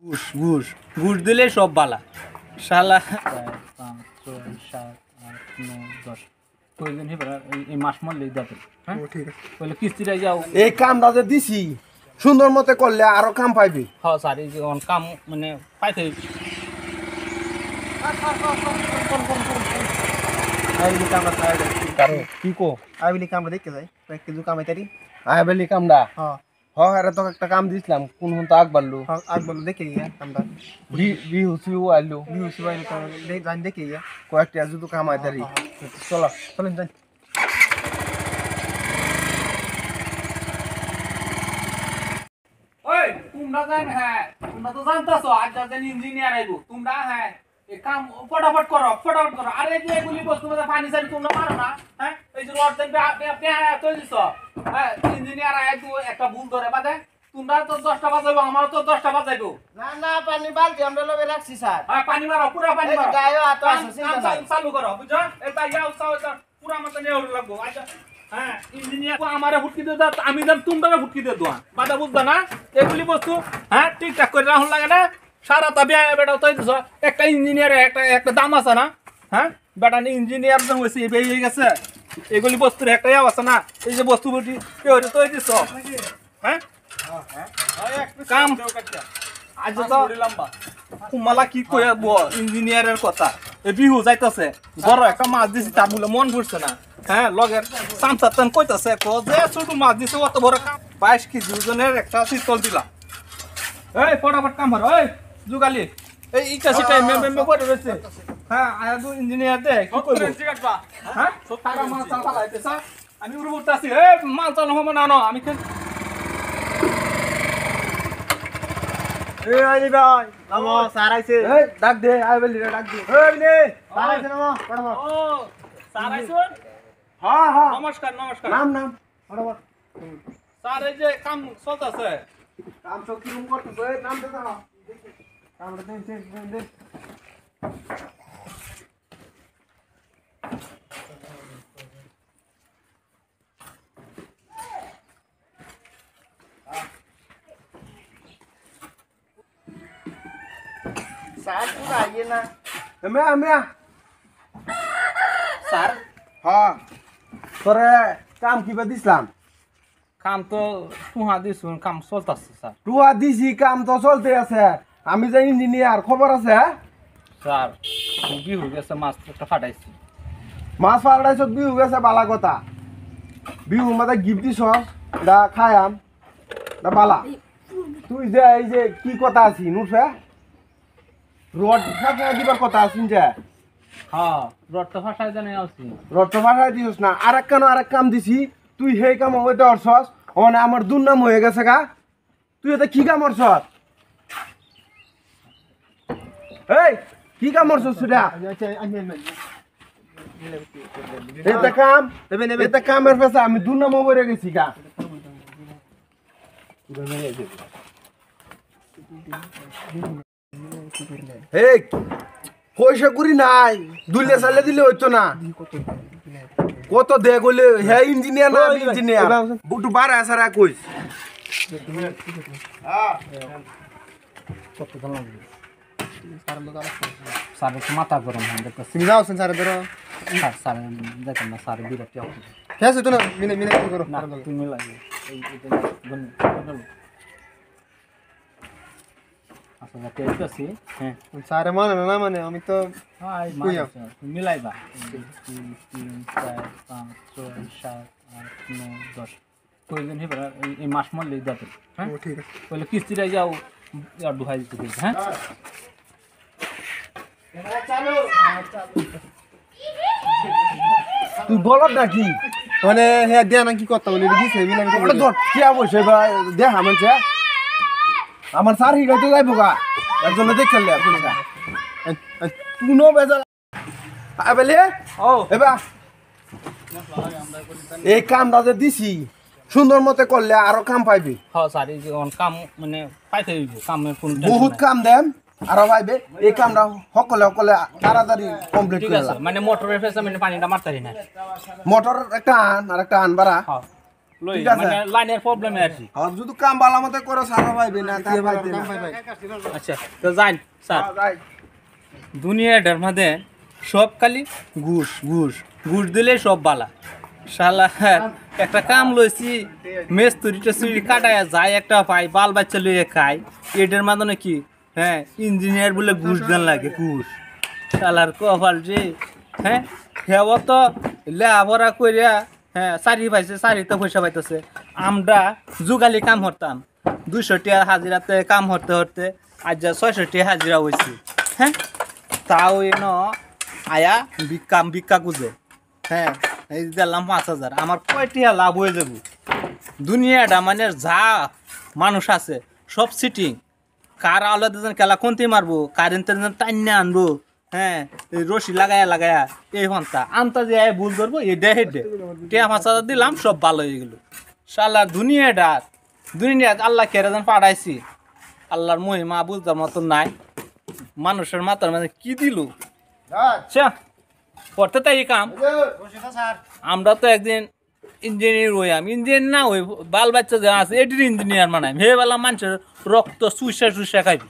ঘুষ ঘুষ ঘুষ দিলে সব বালা শালা 4 5 6 7 8 9 10 কয়জন হেবার এই মাস মরলেই যাবে। হ্যাঁ ঠিক আছে বলে কিস্তিটা যাও এই কামটা যে দিছি সুন্দর মতে করলে আরো কাম পাইবি। হ্যাঁ স্যার এই যে কাম মানে পাইতে আইবলি কামড়া খাই দে কারো কি কো আইবলি কামড়া দেখতে যাই কয়েক কিছু কামাই তারি আয় বেলি কামটা হ্যাঁ হ্যাঁ তো একটা কাম দিছিলাম কোন হন তো আগবাড়লু আগ বল দেখে গিয়া কামটা বি হুসিও আইলো বিহু সুবাই তো জান দেখে গিয়া কয়েকটা যদি কামাই তারি চলো চলেন যাই ওই তোমরা জান হ্যাঁ তোমরা তো জানতাছো আজ যান ইঞ্জিনিয়ার আইবো তোমরা হ্যাঁ এই কাম ফটাফট করো আরে যে এগুলি বস্তু মধ্যে পানি সারি তোমরা মারো না। হ্যাঁ এই যে রড দেন তো দিছো হ্যাঁ ইঞ্জিনিয়ার আয় তো একটা ভুল ধরে বাদে তোমরা তো 10টা বাজাইবো আমার তো 10টা বাজাইবো না না পানি বালতি আমরা লবে রাখছি স্যার হ্যাঁ পানি মারো পুরা পানি এই যে মারো গায়ে হাত আছে, চিন্তা নাই। চালু করো বুঝছো এটা যাও পুরা মত নিয়ে লাগবো আচ্ছা হ্যাঁ ইঞ্জিনিয়ার আমারে ফুটকি দিয়ে দাও আমি দাম তোমরা ফুটকি দিয়ে দাও বাদা বুঝবা না এগুলি বস্তু হ্যাঁ ঠিকঠাক করে রাখুন লাগে না সারা তা বেটা তো দিছো একটা ইঞ্জিনিয়ার একটা দাম আছে না। হ্যাঁ বেটা ইঞ্জিনিয়ার দাম হয়েছে বেরিয়ে গেছে এগুলি বস্তুর একটা ইয়ে আছে না এই যে বস্তু বুটি কেউ তো দিছ হ্যাঁ কাম আজ তো কুমালা কি কইব ইঞ্জিনিয়ারের কথা এ বিহু যাইতাছে বড় একটা মাছ দিছি তার বলে মন ভরছে না। হ্যাঁ লগের সামসাতন কইতাছে যে ছোট মাছ দিছে অত বড় কাম 22 কেজি ওজনের একটা শীতল দিলা এই ফটাফট কাম করো এই জুগালি এই ইটা সিটা মেমে করে রয়েছে। হ্যাঁ আয়া ইঞ্জিনিয়ার দে কি কইব হ্যাঁ টাকা মাছ চাল পালাইতে স্যার আমি উড়ে উঠতাছি এই মাছ চাল হবে না আমি এ আইলি ভাই নামো স্যার আইছে এই ডাক দে আয় বেলি ডাক দে এ আইলি স্যার আইছে নামো পড়ো ও স্যার আইছুন হ্যাঁ হ্যাঁ নমস্কার নাম নাম পড়ো স্যার এই যে কাম চলতেছে কাম তো কিরম করতেছ এই নাম দে দাও কামড়া দেন স্যার পুরা আইয়ে না এমে স্যার হ্যাঁ তোরে কাম কিবা দিছিলাম কাম তো তুহা দিছুন কাম চলতেছে স্যার টুয়া দিছি কাম তো চলতে আছে আমি যে ইঞ্জিনিয়ার খবর আছে স্যার বিহু গেছে মাছ একটা ফাটাইছি মাছ পাড়াইছ বিহু গেছে বালা কথা বিহু মাঝে গিফট দিছ এটা খায়াম এটা বালা তুই যে এই যে কি কথা আছি নুসে রড ফাঁকা দিবার কথা আছিস যে হ্যাঁ রডটা ফাটাই জানি আছি রড তো ফাঁকা দিছিস না আরেক কাম দিছি তুই সেই কাম হইতে অরছস মানে আমার দুর্নাম হয়ে গেছে গা তুই এটা কি কাম অরছস এই কি কাম অরছস সেটা এটা কামের পেছে আমি দুর্নাম হয়ে গেছি গা এই পয়সা করি নাই দুলে সালে দিলে হইতো না কত দে গলে হে ইঞ্জিনিয়ার না ইঞ্জিনিয়ার বুটু বারে আসারা কইস স্যার একটু মাথা গরম হয় দেখতে সিঙ্গাও স্যার ধরো স্যার দেখেন না স্যার বিরক্তি হবে ঠিক আছে তো না মিনে মিনে কি করো না তুমি লাগে এই আচ্ছা ঠিক আছে হ্যাঁ স্যার মানে না মানে আমি তো হ্যাঁ মিলাইবা 2 3 4 5 6 7 8 9 10 কয়জন হেবার এই মাস মরলেই যাবে। হ্যাঁ ঠিক আছে বলে কিস্তিটা যাও আর দুহাই দিতে হ্যাঁ তুই বলত নাকি মানে হ্যাঁ দেয়া না কি করতে বলে দিছে মিলে ওটা ধর কি বসে দেখা মানছে আমার স্যার হিগাইতে যাইবো গা একজন দেখে তুনো বেজাল আবেলে ও এবার এই কামটা যে দিছি সুন্দর মতে করলে আরো কাম পাইবি হ্যাঁ স্যার এই যে কাম মানে পাইতে হইব কামের কোন বহুত কাম দেন আরো পাইবে এই কামটা সকলে তাড়াতাড়ি কমপ্লিট ঠিক করে আছে মানে মোটরের ফেসে মানে পানিটা মারতারি না মোটর একটা আন আর একটা আন বাড়া হ্যাঁ লই ঠিক আছে। মানে লাইনের প্রবলেমে আছি আর যদি কাম বালা মতো করো সারা পাইবে না তাই পাইতে না আচ্ছা তো যাই স্যার যাই দুনিয়াটার মধ্যে সব খালি ঘুষ ঘুষ ঘুষ দিলে সব বালা শালা একটা কাম লইছি মেস্তুরি টেস্তুরি কাটায় যায় একটা পাই বাল বাচ্চা লইয়ে খাই এটার মাধ্যমে কি হ্যাঁ ইঞ্জিনিয়ার বলে ঘুষ দেন লাগে ঘুষ শালার কপাল যে হ্যাঁ হেও তো লেহাপড়া করিয়া হ্যাঁ চারি পাইছে চারিতে পয়সা পাইতেছে আমরা যুগালি কাম করতাম 200 টাকা হাজিরাতে কাম করতে করতে আজ যা 600 টাকা হাজিরা হয়েছে হ্যাঁ তাও এন আয়া ভিক্ষা খুঁজে হ্যাঁ এই দিলাম 5000 আমার কয়টিয়া লাভ হয়ে যাব দুনিয়াটা মানে যা মানুষ আছে সব সিটিং কার আলাদা যেন খেলা কোনতে মারবো কারেন্টের যেন টাইনে আনবো হ্যাঁ এই রশি লাগায়া এই ঘন্টা আনতা যে ভুল ধরবো এডে হেডে 5000 দিলাম সব ভালো হয়ে গেল শালা দুনিয়া আল্লাহ কেরা যেন পাঠাইছি আল্লাহর মহিমা বুঝতার মতো নাই মানুষের মাথার মানে কি দিল আচ্ছা করতে তাই এই কাম আমরা তো একদিন ইঞ্জিনিয়ার হইয়াম ইঞ্জিনিয়ার না হই বাল বাচ্চা যা আছে এটির ইঞ্জিনিয়ার মানাই হে বেলা মানুষের রক্ত চুষা খাইবি